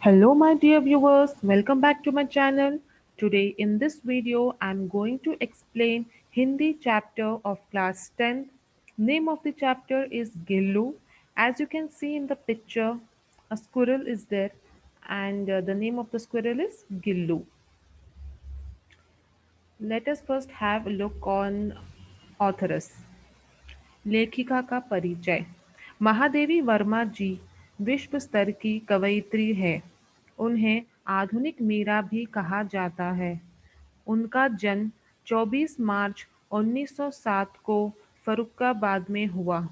Hello my dear viewers, welcome back to my channel. Today in this video I am going to explain Hindi chapter of class 10th. Name of the chapter is Gillu. As you can see in the picture, a squirrel is there and the name of the squirrel is Gillu. Let us first have a look on authoress. लेखिका का परिचय। महादेवी वर्मा जी विश्व स्तर की कवयित्री है। उन्हें आधुनिक मीरा भी कहा जाता है। उनका जन्म 24 मार्च 1907 को फर्रुखाबाद में हुआ।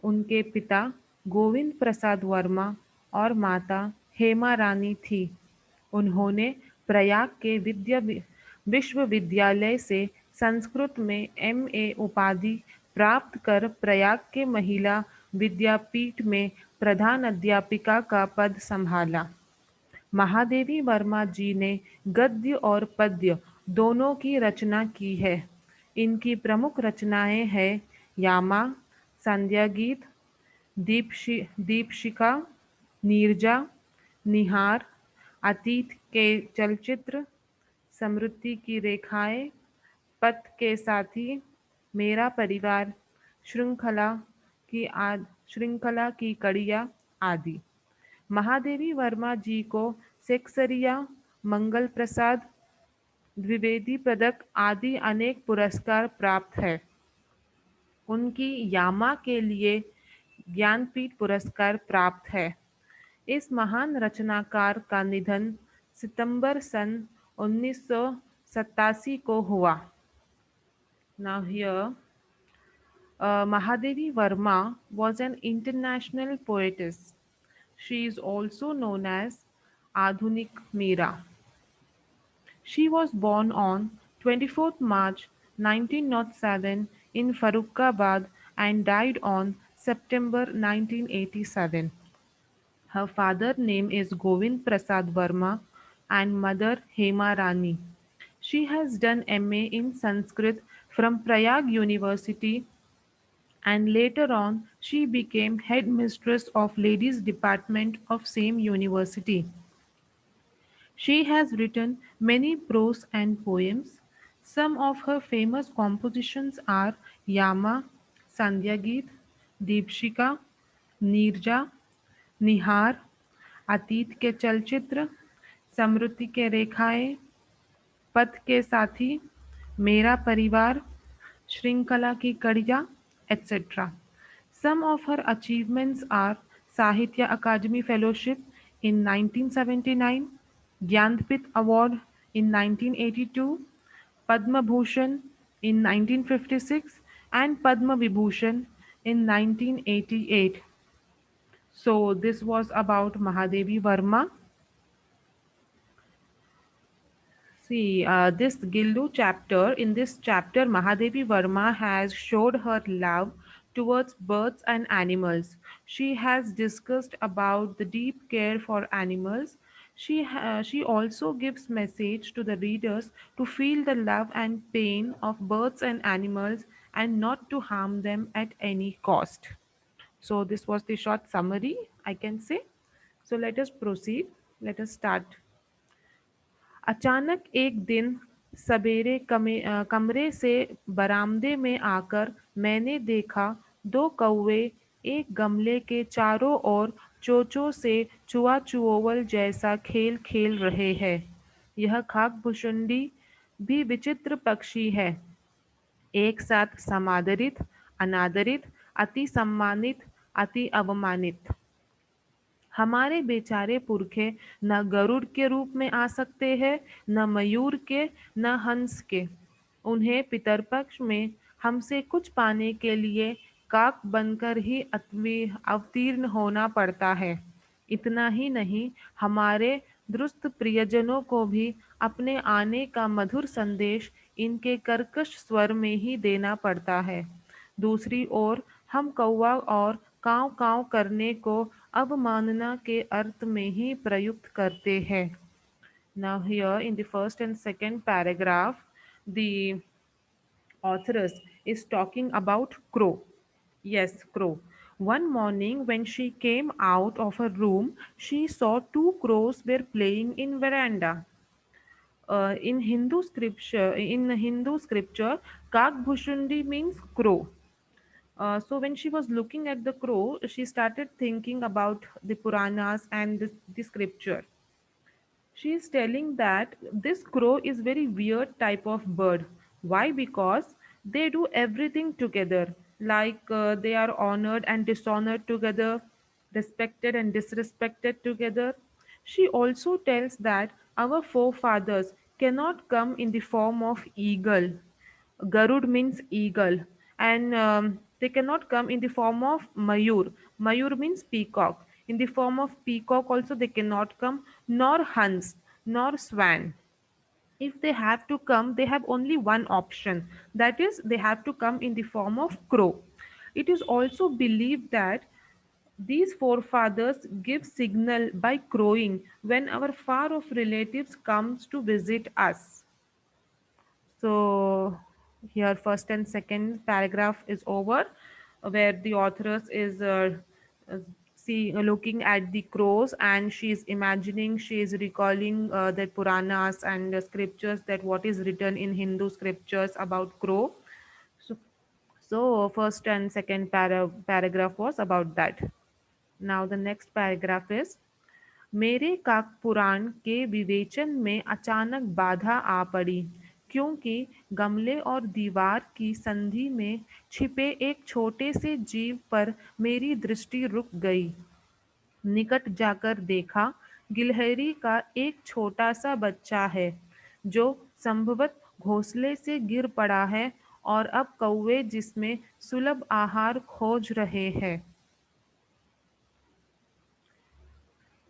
उनके पिता गोविंद प्रसाद वर्मा और माता हेमा रानी थी। उन्होंने प्रयाग के विश्वविद्यालय से संस्कृत में एमए उपाधि प्राप्त कर प्रयाग के महिला विद्यापीठ में प्रधान अध्यापिका का पद संभाला। महादेवी वर्मा जी ने गद्य और पद्य दोनों की रचना की है। इनकी प्रमुख रचनाएं हैं यामा, संध्या गीत, दीपशिखा, नीरजा, निहार, अतीत के चलचित्र, समृद्धि की रेखाएं, पथ के साथी, मेरा परिवार, श्रृंखला श्रृंखला की कड़ियाँ आदि। महादेवी वर्मा जी को सेक्सरिया, मंगल प्रसाद, द्विवेदी पदक आदि अनेक पुरस्कार प्राप्त है। उनकी यामा के लिए ज्ञानपीठ पुरस्कार प्राप्त है। इस महान रचनाकार का निधन सितंबर सन 1987 को हुआ। Now here, Mahadevi Verma was an international poetess. She is also known as Adhunik Meera. She was born on 24th March 1907 in Farrukhabad and died on September 1987. Her father name is Govind Prasad Verma and mother Hema Rani. She has done MA in Sanskrit from Prayag University and later on she became headmistress of ladies department of same university. She has written many prose and poems. Some of her famous compositions are Yama, Sandhya Deepshika, Neerja, निहार, अतीत के चलचित्र, समृद्धि के रेखाएं, पथ के साथी, मेरा परिवार, श्रृंखला की कड़ियाँ, etc. Some of her achievements are Sahitya Akademi Fellowship in 1979, Gyanpith Award in 1982, Padma Bhushan in 1956, and Padma Vibhushan in 1988. So this was about Mahadevi Verma. See, this Gillu chapter, in this chapter, Mahadevi Verma has showed her love towards birds and animals. She has discussed about the deep care for animals. She also gives message to the readers to feel the love and pain of birds and animals and not to harm them at any cost. So this was the short summary, I can say. So let us proceed. Let us start. अचानक एक दिन सवेरे कमरे से बरामदे में आकर मैंने देखा दो कौवे एक गमले के चारों ओर चोंचों से चुआ-चुओल जैसा खेल खेल रहे हैं। यह खाकभुशुंडी भी विचित्र पक्षी है, एक साथ समादरित, अनादरित, अति सम्मानित, अति अवमानित। हमारे बेचारे पुरखे न गरुड़ के रूप में आ सकते हैं, न मयूर के, न हंस के। उन्हें पितरपक्ष में हमसे कुछ पाने के लिए काक बनकर ही अवतीर्ण होना पड़ता है। इतना ही नहीं, हमारे दुरुस्त प्रियजनों को भी अपने आने का मधुर संदेश इनके कर्कश स्वर में ही देना पड़ता है। दूसरी ओर हम कौवा और काँव-काँव करने को अवमानना के अर्थ में ही प्रयुक्त करते हैं। Now here in the first and second paragraph, the authoress is talking about crow. Yes, crow. One morning, when she came out of her room, she saw two crows were playing in veranda. In Hindu scripture, Kakbhushundi means crow. So when she was looking at the crow, she started thinking about the Puranas and the scripture. She is telling that this crow is very weird type of bird. Why? Because they do everything together. Like they are honored and dishonored together, respected and disrespected together. She also tells that our forefathers cannot come in the form of eagle. Garud means eagle, and they cannot come in the form of mayur. Mayur means peacock. In the form of peacock, also they cannot come, nor hans, nor swan. If they have to come, they have only one option, that is, they have to come in the form of crow. It is also believed that these forefathers give signal by crowing when our far off relatives comes to visit us. So here first and second paragraph is over, where the authoress is uh, looking at the crows, and she is imagining, she is recalling the Puranas and the scriptures, that what is written in Hindu scriptures about crow. So, so first and second paragraph was about that. Now the next paragraph is, मेरे काकपुराण के विवेचन में अचानक बाधा आ पड़ी, क्योंकि गमले और दीवार की संधि में छिपे एक छोटे से जीव पर मेरी दृष्टि रुक गई। निकट जाकर देखा, गिलहरी का एक छोटा सा बच्चा है, जो संभवत घोंसले से गिर पड़ा है और अब कौवे जिसमें सुलभ आहार खोज रहे हैं।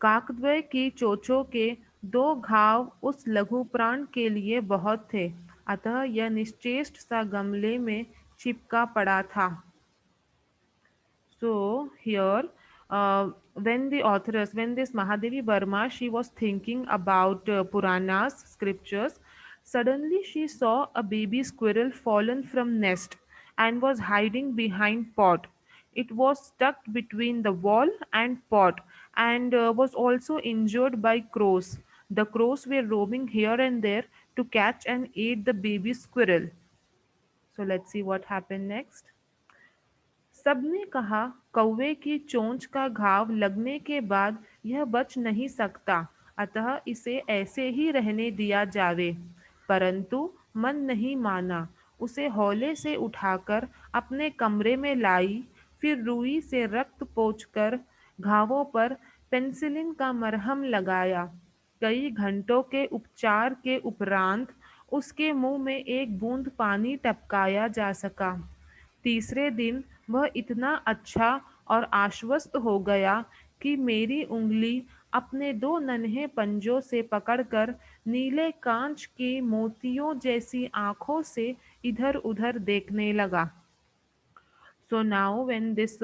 काकद्वय की चोंचों के दो घाव उस लघुप्राण के लिए बहुत थे, अतः यह निश्चेष्ट सा गमले में चिपका पड़ा था। So here, when this Mahadevi Verma, she was thinking about Puranas, scriptures. Suddenly, she saw a baby squirrel fallen from nest and was hiding behind pot. It was stuck between the wall and pot, and was also injured by crows. The crows were roaming here and there to catch and eat the baby squirrel. So let's see what happened next. सबने कहा, कौवे की चोंच का घाव लगने के बाद यह बच नहीं सकता, अतः इसे ऐसे ही रहने दिया जावे। परंतु मन नहीं माना, उसे हौले से उठाकर अपने कमरे में लाई, फिर रुई से रक्त पोंछकर घावों पर पेनिसिलिन का मरहम लगाया। कई घंटों के उपचार के उपरांत उसके मुंह में एक बूंद पानी टपकाया जा सका। तीसरे दिन वह इतना अच्छा और आश्वस्त हो गया कि मेरी उंगली अपने दो नन्हे पंजों से पकड़कर नीले कांच की मोतियों जैसी आंखों से इधर-उधर देखने लगा। So now, when this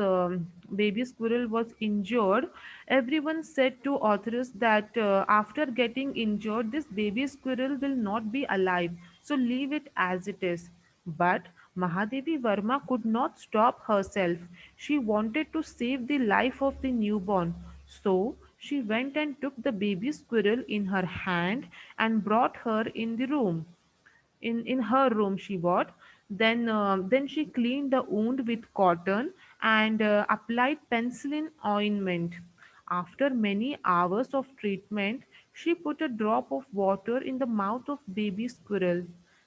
baby squirrel was injured, everyone said to authors that after getting injured, this baby squirrel will not be alive. So leave it as it is. But Mahadevi Verma could not stop herself. She wanted to save the life of the newborn. So she went and took the baby squirrel in her hand and brought her in the room. In her room she bought. Then she cleaned the wound with cotton and applied penicillin ointment. After many hours of treatment, she put a drop of water in the mouth of baby squirrel.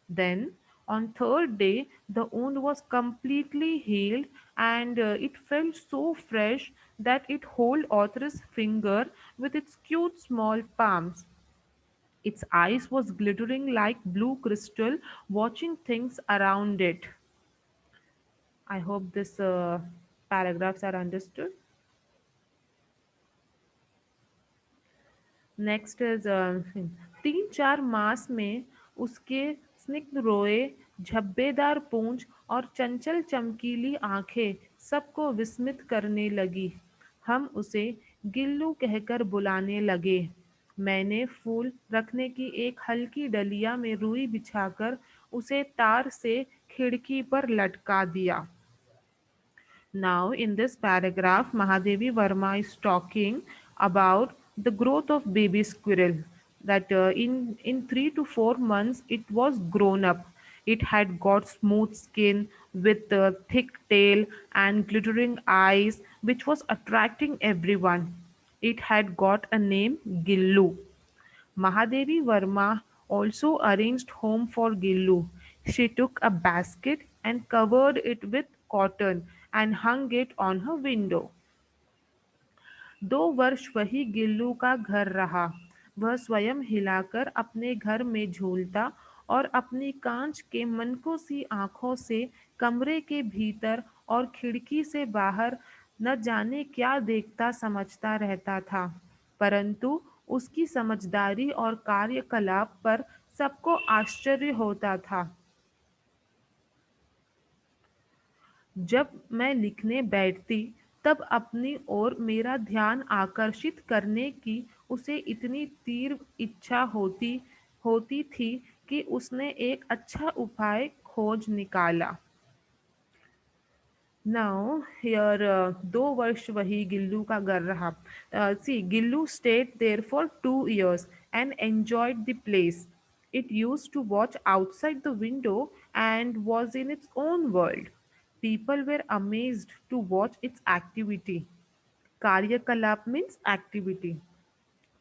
Then on third day the wound was completely healed, and it felt so fresh that it hold author's finger with its cute small palms. Its eyes was glittering like blue crystal, watching things around it. I hope this paragraphs are understood. Next is 3-4 मास में उसके स्निग्ध रोए, झब्बेदार पूंछ और चंचल चमकीली आंखें सबको विस्मित करने लगी। हम उसे गिल्लू कहकर बुलाने लगे। मैंने फूल रखने की एक हल्की डलिया में रुई बिछाकर उसे तार से खिड़की पर लटका दिया। Now, in this paragraph, Mahadevi Verma is talking about the growth of baby squirrel. That in 3 to 4 months, it was grown up. It had got smooth skin with a thick tail and glittering eyes, which was attracting everyone. It had got a name, Gillu. Mahadevi Verma also arranged home for Gillu. She took a basket and covered it with cotton and hung it on her window. 2 वर्ष वही गिल्लू का घर रहा। वह स्वयं हिलाकर अपने घर में झूलता और अपनी कांच के मनकों सी आंखों से कमरे के भीतर और खिड़की से बाहर न जाने क्या देखता समझता रहता था, परंतु उसकी समझदारी और कार्यकलाप पर सबको आश्चर्य होता था। जब मैं लिखने बैठती तब अपनी ओर मेरा ध्यान आकर्षित करने की उसे इतनी तीव्र इच्छा होती होती थी कि उसने एक अच्छा उपाय खोज निकाला। Now here 2 वर्ष वही गिल्लू का घर रहा। See, Gillu stayed there for 2 years and enjoyed the place. It used to watch outside the window and was in its own world. People were amazed to watch its activity. Karyakalap means activity.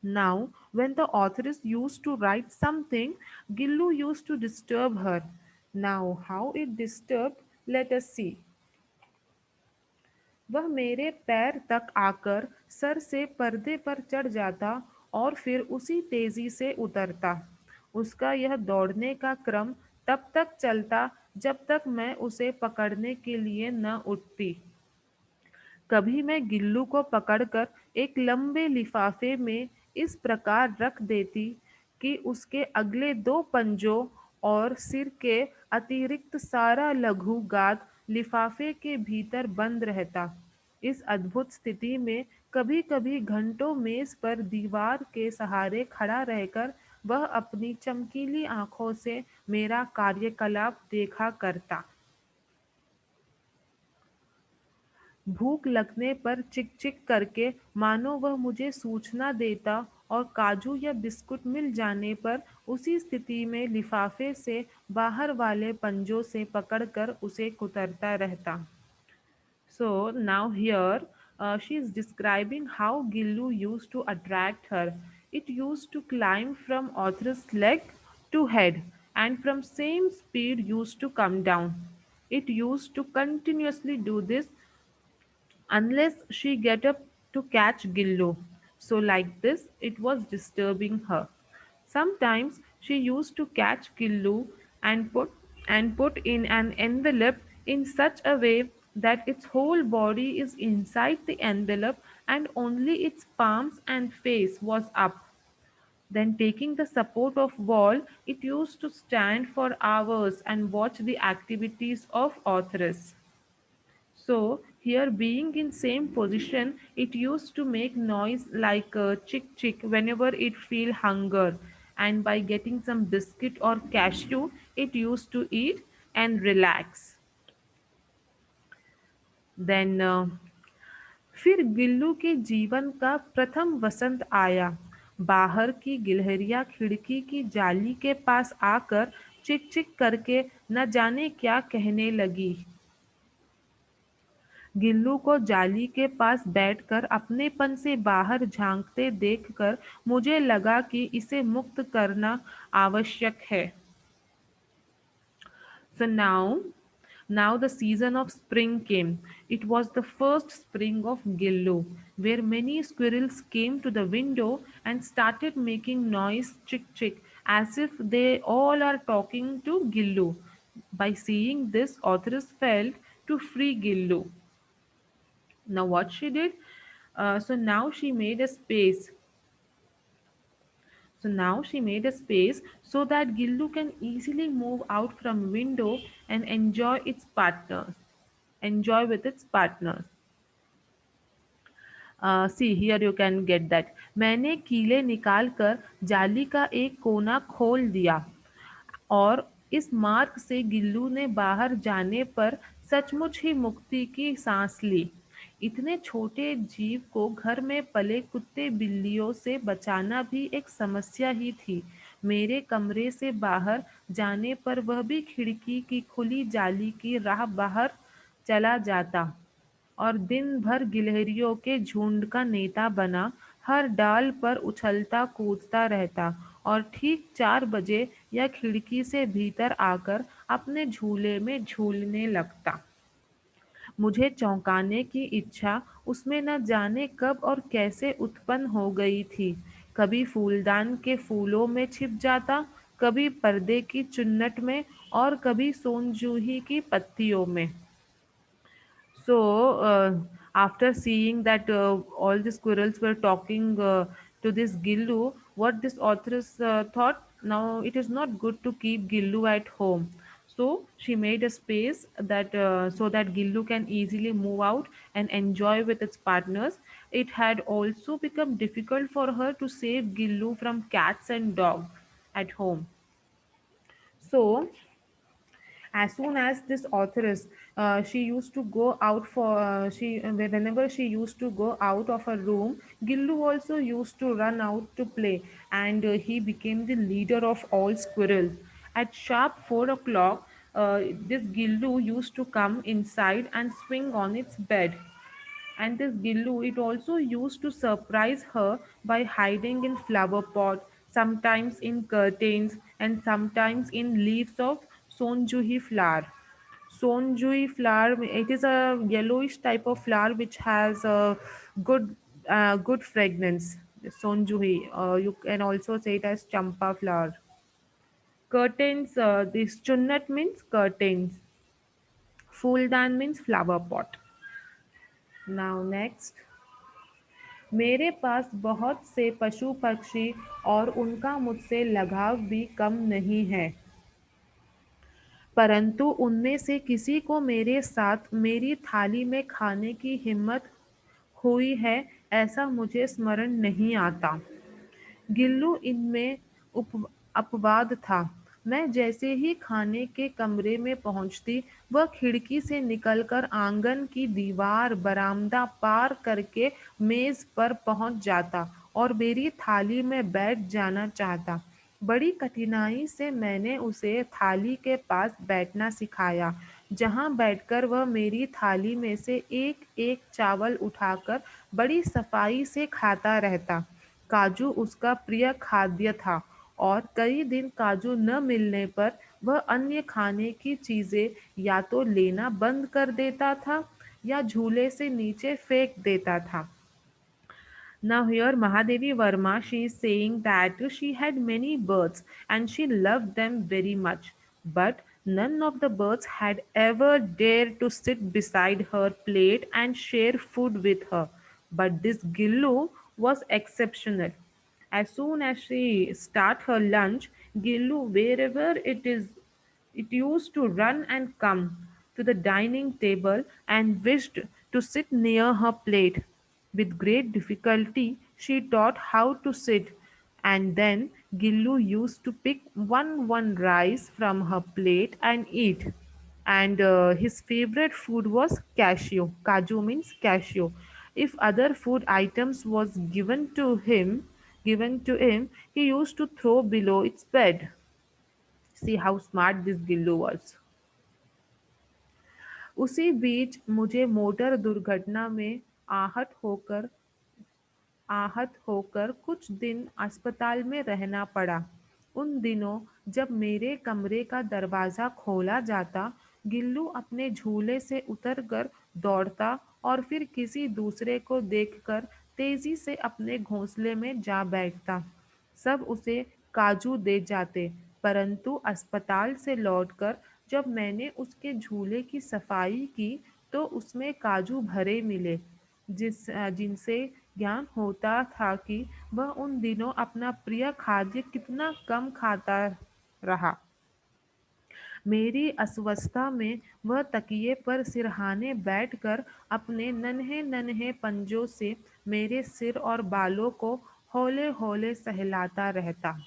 Now, when the authoress used to write something, Gillu used to disturb her. Now, how it disturbed, let us see. वह मेरे पैर तक आकर sir से पर्दे पर चढ़ जाता और फिर उसी तेजी से उतरता। उसका यह दौड़ने का क्रम तब तक चलता जब तक मैं उसे पकड़ने के लिए न उठती। कभी मैं गिल्लू को पकड़कर एक लंबे लिफाफे में इस प्रकार रख देती कि उसके अगले 2 पंजों और सिर के अतिरिक्त सारा लघु गाद लिफाफे के भीतर बंद रहता। इस अद्भुत स्थिति में कभी-कभी घंटों मेज पर दीवार के सहारे खड़ा रहकर वह अपनी चमकीली आंखों से मेरा कार्यकलाप देखा करता। भूख लगने पर चिक-चिक करके मानो वह मुझे सूचना देता और काजू या बिस्कुट मिल जाने पर उसी स्थिति में लिफाफे से बाहर वाले पंजों से पकड़कर उसे कुतरता रहता। So now here she is describing how Gillu used to attract her. It used to climb from author's leg to head and from same speed used to come down. It used to continuously do this unless she get up to catch Gillo. So like this, it was disturbing her. Sometimes she used to catch Gillu and put in an envelope in such a way that its whole body is inside the envelope and only its palms and face was up. Then taking the support of wall, it used to stand for hours and watch the activities of authoress. So here being in same position, it used to make noise like chick chick whenever it feel hunger, and by getting some biscuit or cashew, it used to eat and relax. Then फिर गिल्लू के जीवन का प्रथम वसंत आया। बाहर की गिलहरियां खिड़की की जाली के पास आकर चिक चिक करके न जाने क्या कहने लगी। गिल्लू को जाली के पास बैठकर अपनेपन से बाहर झांकते देखकर मुझे लगा कि इसे मुक्त करना आवश्यक है। So now the season of spring came. It was the first spring of Gillu, where many squirrels came to the window and started making noise chick chick as if they all are talking to Gillu. By seeing this, authors felt to free Gillu. Now what she did? So now she made a space. So now she made a space so that Gillu can easily move out from window and enjoy its partners. Enjoy with its partners. See here you can get that. मैंने कीले निकालकर जाली का एक कोना खोल दिया और इस मार्ग से गिल्लू ने बाहर जाने पर सचमुच ही मुक्ति की सांस ली। इतने छोटे जीव को घर में पले कुत्ते बिल्लियों से बचाना भी एक समस्या ही थी। मेरे कमरे से बाहर जाने पर वह भी खिड़की की खुली जाली की राह बाहर चला जाता और दिन भर गिलहरियों के झुंड का नेता बना हर डाल पर उछलता कूदता रहता और ठीक 4 बजे यह खिड़की से भीतर आकर अपने झूले में झूलने लगता। मुझे चौंकाने की इच्छा उसमें न जाने कब और कैसे उत्पन्न हो गई थी। कभी फूलदान के फूलों में छिप जाता, कभी पर्दे की चुन्नट में और कभी सोनजूही की पत्तियों में। So, after seeing that all the squirrels were talking to this Gillu, what this authoress thought, now it is not good to keep Gillu at home. So she made a space that so that Gillu can easily move out and enjoy with its partners. It had also become difficult for her to save Gillu from cats and dogs at home. So as soon as this authoress she used to go out for she whenever she used to go out of her room, Gillu also used to run out to play, and he became the leader of all squirrels. At sharp 4 o'clock, this Gillu used to come inside and swing on its bed, and this Gillu, it also used to surprise her by hiding in flower pot, sometimes in curtains, and sometimes in leaves of sonjuhi flower. Sonjui flower, it is a yellowish type of flower which has a good, good fragrance. Sonjuhi, you can also say it as champa flower. Curtains, this chunnat means curtains. Fuldan means flower pot. Now next. मेरे पास बहुत से पशु पक्षी और उनका मुझसे लगाव भी कम नहीं है, परंतु उनमें से किसी को मेरे साथ मेरी थाली में खाने की हिम्मत हुई है ऐसा मुझे स्मरण नहीं आता। गिल्लू इनमें उप अपवाद था। मैं जैसे ही खाने के कमरे में पहुंचती, वह खिड़की से निकलकर आंगन की दीवार, बरामदा पार करके मेज पर पहुंच जाता और मेरी थाली में बैठ जाना चाहता। बड़ी कठिनाई से मैंने उसे थाली के पास बैठना सिखाया, जहां बैठकर वह मेरी थाली में से एक-एक चावल उठाकर बड़ी सफाई से खाता रहता। काजू उसका प्रिय खाद्य था और कई दिन काजू न मिलने पर वह अन्य खाने की चीजें या तो लेना बंद कर देता था या झूले से नीचे फेंक देता था। Now here Mahadevi Verma, she is saying that she had many birds and she loved them very much. But none of the birds had ever dared to sit beside her plate and share food with her. But this Gillu was exceptional. As soon as she start her lunch, Gillu, wherever it used to run and come to the dining table and wished to sit near her plate. With great difficulty, she taught how to sit, and then Gillu used to pick one rice from her plate and eat. And his favorite food was cashew. Kaju means cashew. If other food items was given to him, he used to throw below its bed. See how smart this Gillu was. उसी बीच मुझे motor दुर्घटना में आहत होकर आहत होकर कुछ दिन अस्पताल में रहना पड़ा। उन दिनों जब मेरे कमरे का दरवाज़ा खोला जाता, गिल्लू अपने झूले से उतरकर दौड़ता और फिर किसी दूसरे को देखकर तेज़ी से अपने घोंसले में जा बैठता। सब उसे काजू दे जाते, परंतु अस्पताल से लौटकर जब मैंने उसके झूले की सफाई की, तो उसमें काजू भरे मिले, जिनसे ज्ञान होता था कि वह उन दिनों अपना प्रिय खाद्य कितना कम खाता रहा। मेरी अस्वस्थता में वह तकिए पर सिरहाने बैठकर अपने नन्हे-नन्हे पंजों से मेरे सिर और बालों को हौले-हौले सहलाता रहता।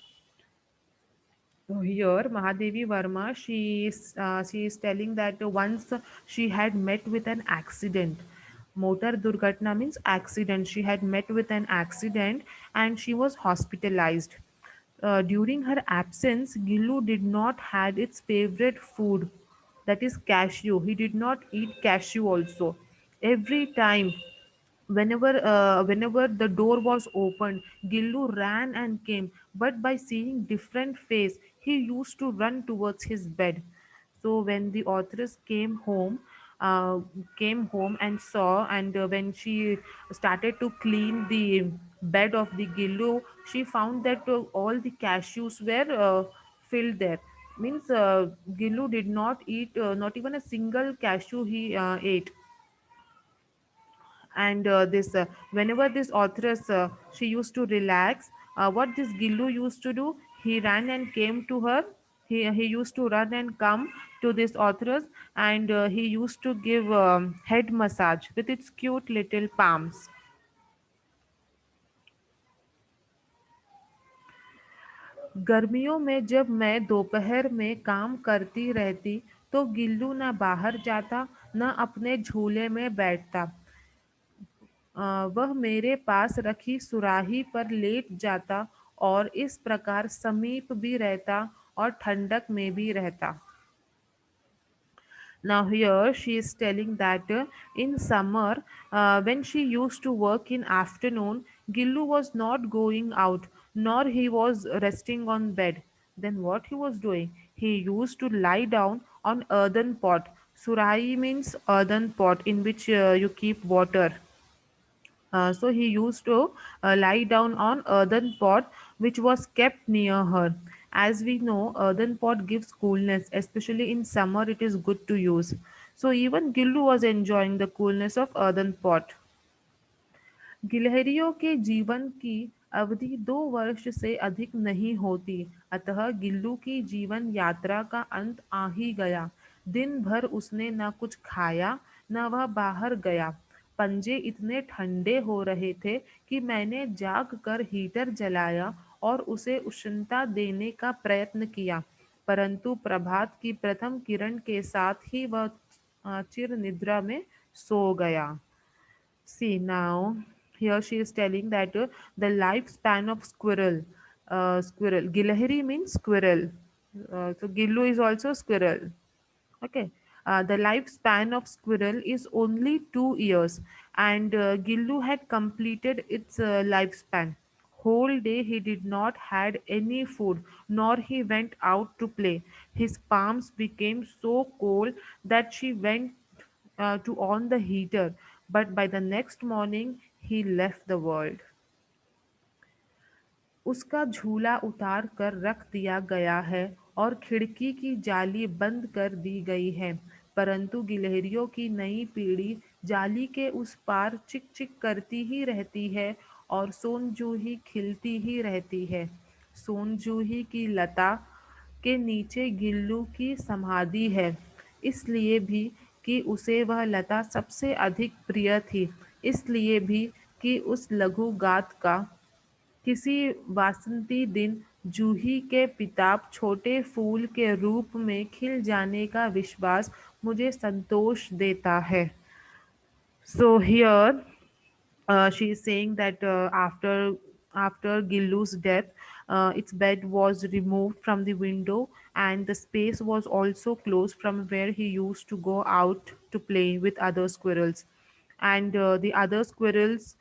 So here, Mahadevi Verma, she is telling that once she had met with an accident. Motor Durgatna means accident. She had met with an accident and she was hospitalized. During her absence, Gillu did not had its favorite food, that is cashew. He did not eat cashew also. Every time whenever the door was opened, Gillu ran and came, but by seeing different face, he used to run towards his bed. So when the authoress uh, came home and saw, and when she started to clean the bed of the Gillu, she found that all the cashews were filled there. Means Gillu did not eat, not even a single cashew he ate. And this whenever this authoress she used to relax, what this Gillu used to do, he ran and came to her. He used to run and come to this authoress, and he used to give head massage with its cute little palms. गर्मियों में जब मैं दोपहर में काम करती रहती तो गिल्लू न बाहर जाता न अपने झूले में बैठता। वह मेरे पास रखी सुराही पर लेट जाता और इस प्रकार समीप भी रहता और ठंडक में भी रहता। Now here she is telling that in summer, when she used to work in afternoon, Gillu was not going out, nor he was resting on bed. Then what he was doing? He used to lie down on earthen pot. Surai means earthen pot in which you keep water. So he used to lie down on earthen pot which was kept near her. As we know, earthen pot gives coolness, especially in summer. It is good to use. So even Gillu was enjoying the coolness of earthen pot. गिलहरियों के जीवन की अवधि 2 वर्ष से अधिक नहीं होती, अतः गिल्लू की जीवन यात्रा का अंत आ ही गया। दिन भर उसने न कुछ खाया न वह बाहर गया। पंजे इतने ठंडे हो रहे थे कि मैंने जाग कर हीटर जलाया और उसे उष्णता देने का प्रयत्न किया, परंतु प्रभात की प्रथम किरण के साथ ही वह चिर निद्रा में सो गया। See now, here she is telling that the lifespan of squirrel. Gilahiri means squirrel. So Gillu is also squirrel. Okay. The lifespan of squirrel is only 2 years, and Gillu had completed its lifespan. Whole day he did not had any food, nor he went out to play. His palms became so cold that she went to on the heater, but by the next morning he left the world. उसका झूला उतार कर रख दिया गया है और खिड़की की जाली बंद कर दी गई है, परंतु गिलहरियों की नई पीढ़ी जाली के उस पार चिक चिक करती ही रहती है और सोनजूही खिलती ही रहती है। सोनजूही की लता के नीचे गिल्लू की समाधि है, इसलिए भी कि उसे वह लता सबसे अधिक प्रिय थी, इसलिए भी कि उस लघु गाथ का किसी वासंती दिन जूही के पिताब छोटे फूल के रूप में खिल जाने का विश्वास मुझे संतोष देता है। So here she is saying that after Gillu's death, its bed was removed from the window, and the space was also closed from where he used to go out to play with other squirrels. And the other squirrels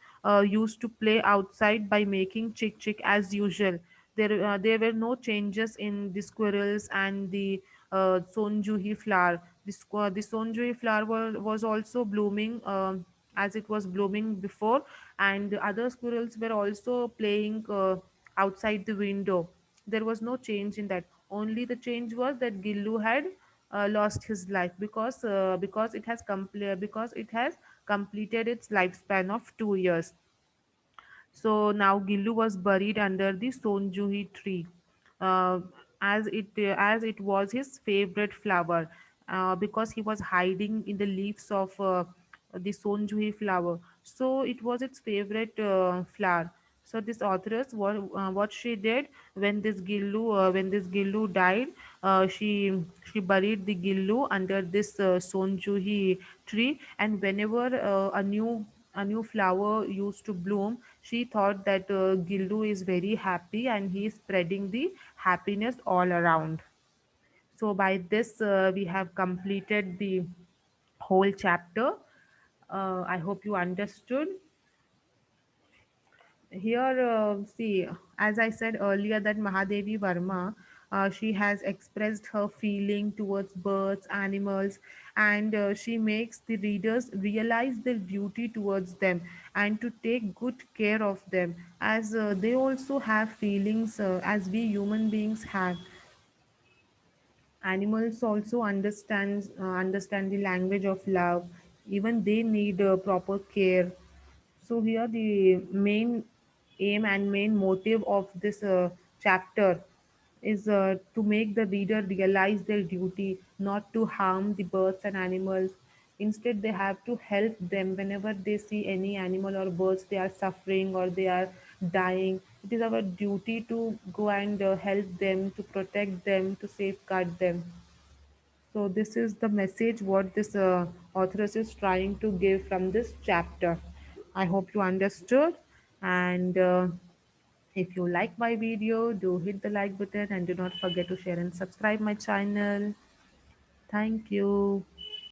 used to play outside by making chick chick as usual. There were no changes in the squirrels and the sonjuhi flower. The sonjuhi flower was also blooming. As it was blooming before, and the other squirrels were also playing outside the window. There was no change in that. Only the change was that Gillu had lost his life because it has completed its lifespan of 2 years. So now Gillu was buried under the Sonjuhi tree, uh, as it was his favorite flower, because he was hiding in the leaves of the Sonjuhi flower. So it was its favorite flower. So this authoress, what she did when this Gillu died, she buried the Gillu under this Sonjuhi tree, and whenever a new flower used to bloom, she thought that Gillu is very happy and he is spreading the happiness all around. So by this, we have completed the whole chapter. I hope you understood. Here, see, as I said earlier, that Mahadevi Verma, she has expressed her feeling towards birds, animals, and she makes the readers realize their duty towards them and to take good care of them, as they also have feelings as we human beings have. Animals also understand the language of love. Even they need proper care. So here the main aim and main motive of this chapter is to make the reader realize their duty not to harm the birds and animals. Instead, they have to help them whenever they see any animal or birds they are suffering or they are dying. It is our duty to go and help them, to protect them, to safeguard them. So this is the message what this author is trying to give from this chapter. I hope you understood. And if you like my video, do hit the like button and do not forget to share and subscribe my channel. Thank you.